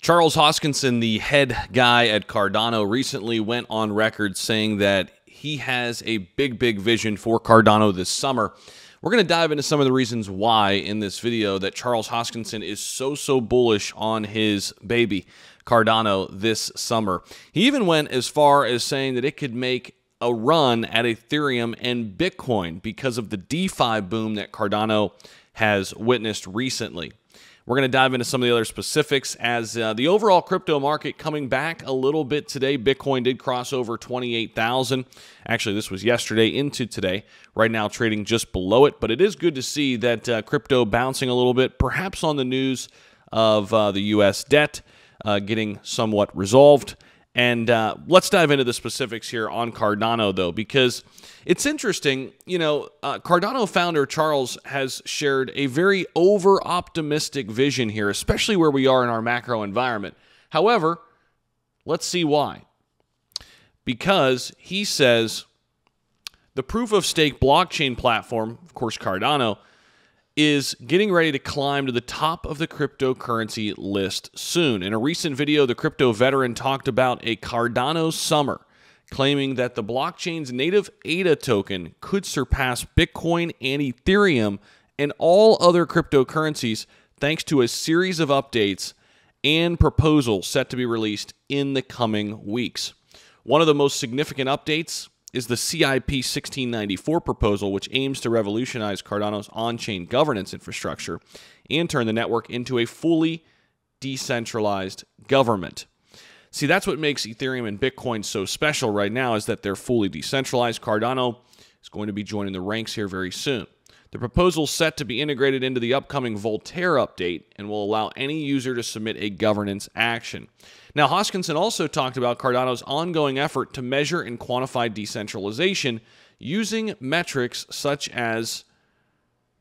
Charles Hoskinson, the head guy at Cardano, recently went on record saying that he has a big vision for Cardano this summer. We're going to dive into some of the reasons why in this video that Charles Hoskinson is so bullish on his baby, Cardano, this summer. He even went as far as saying that it could make a run at Ethereum and Bitcoin because of the DeFi boom that Cardano has witnessed recently. We're going to dive into some of the other specifics as the overall crypto market coming back a little bit today. Bitcoin did cross over 28,000. Actually, this was yesterday into today. Right now trading just below it, but it is good to see that crypto bouncing a little bit, perhaps on the news of the U.S. debt getting somewhat resolved. And let's dive into the specifics here on Cardano, though, because it's interesting. You know, Cardano founder Charles has shared a very over-optimistic vision here, especially where we are in our macro environment. However, let's see why. Because he says the proof-of-stake blockchain platform, of course Cardano, is getting ready to climb to the top of the cryptocurrency list soon. In a recent video, the crypto veteran talked about a Cardano Summer, claiming that the blockchain's native ADA token could surpass Bitcoin and Ethereum and all other cryptocurrencies thanks to a series of updates and proposals set to be released in the coming weeks. One of the most significant updates is the CIP 1694 proposal, which aims to revolutionize Cardano's on-chain governance infrastructure and turn the network into a fully decentralized government. See, that's what makes Ethereum and Bitcoin so special right now, is that they're fully decentralized. Cardano is going to be joining the ranks here very soon. The proposal is set to be integrated into the upcoming Voltaire update and will allow any user to submit a governance action. Now, Hoskinson also talked about Cardano's ongoing effort to measure and quantify decentralization using metrics such as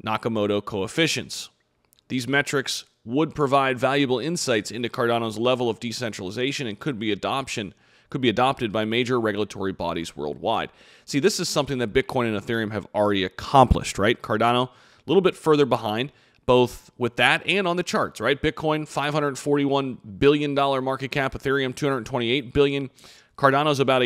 Nakamoto coefficients. These metrics would provide valuable insights into Cardano's level of decentralization and could be adopted by major regulatory bodies worldwide. See, this is something that Bitcoin and Ethereum have already accomplished, right? Cardano, a little bit further behind, both with that and on the charts, right? Bitcoin, $541 billion market cap. Ethereum, $228 billion. Cardano's about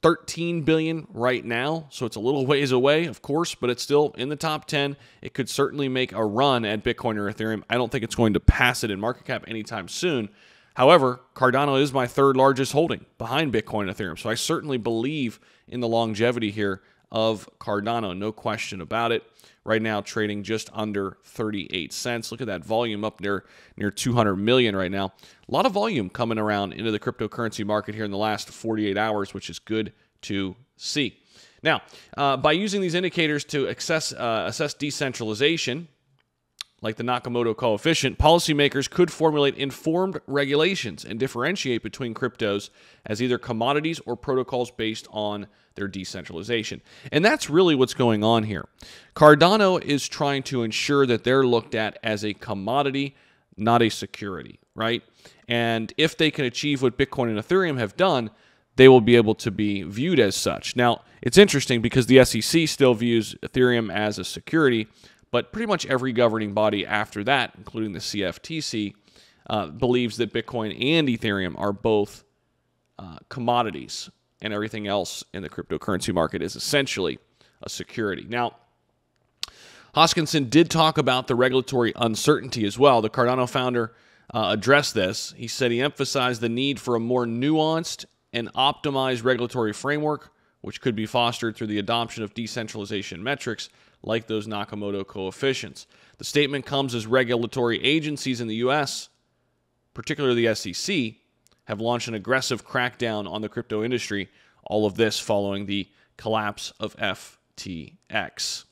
$13 billion right now, so it's a little ways away, of course, but it's still in the top 10. It could certainly make a run at Bitcoin or Ethereum. I don't think it's going to pass it in market cap anytime soon. However, Cardano is my third largest holding behind Bitcoin and Ethereum, so I certainly believe in the longevity here of Cardano, no question about it. Right now, trading just under 38 cents. Look at that volume up near 200 million right now. A lot of volume coming around into the cryptocurrency market here in the last 48 hours, which is good to see. Now, by using these indicators to assess decentralization, like the Nakamoto coefficient, policymakers could formulate informed regulations and differentiate between cryptos as either commodities or protocols based on their decentralization. And that's really what's going on here. Cardano is trying to ensure that they're looked at as a commodity, not a security, right? And if they can achieve what Bitcoin and Ethereum have done, they will be able to be viewed as such. Now, it's interesting because the SEC still views Ethereum as a security, but pretty much every governing body after that, including the CFTC, believes that Bitcoin and Ethereum are both commodities, and everything else in the cryptocurrency market is essentially a security. Now, Hoskinson did talk about the regulatory uncertainty as well. The Cardano founder addressed this. He said he emphasized the need for a more nuanced and optimized regulatory framework, which could be fostered through the adoption of decentralization metrics like those Nakamoto coefficients. The statement comes as regulatory agencies in the U.S., particularly the SEC, have launched an aggressive crackdown on the crypto industry, all of this following the collapse of FTX.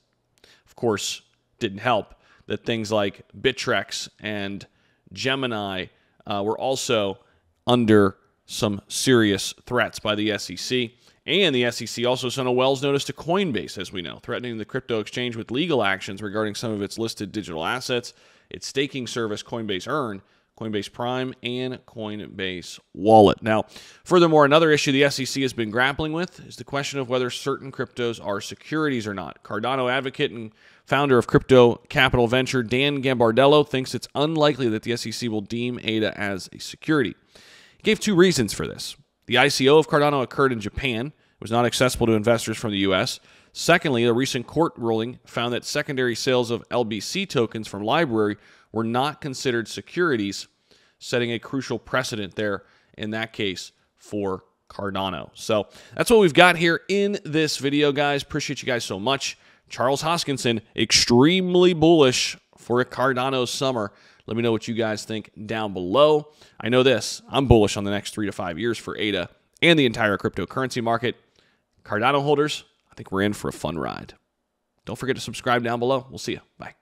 Of course, didn't help that things like Bittrex and Gemini were also under some serious threats by the SEC. And the SEC also sent a Wells notice to Coinbase, as we know, threatening the crypto exchange with legal actions regarding some of its listed digital assets. Its staking service, Coinbase Earn, Coinbase Prime, and Coinbase Wallet. Now, furthermore, another issue the SEC has been grappling with is the question of whether certain cryptos are securities or not. Cardano advocate and founder of crypto capital venture Dan Gambardello thinks it's unlikely that the SEC will deem ADA as a security. He gave two reasons for this. The ICO of Cardano occurred in Japan. It was not accessible to investors from the U.S. Secondly, a recent court ruling found that secondary sales of LBC tokens from Library were not considered securities, setting a crucial precedent there in that case for Cardano. So that's what we've got here in this video, guys. Appreciate you guys so much. Charles Hoskinson, extremely bullish for a Cardano Summer. Let me know what you guys think down below. I know this. I'm bullish on the next 3 to 5 years for ADA and the entire cryptocurrency market. Cardano holders, I think we're in for a fun ride. Don't forget to subscribe down below. We'll see you. Bye.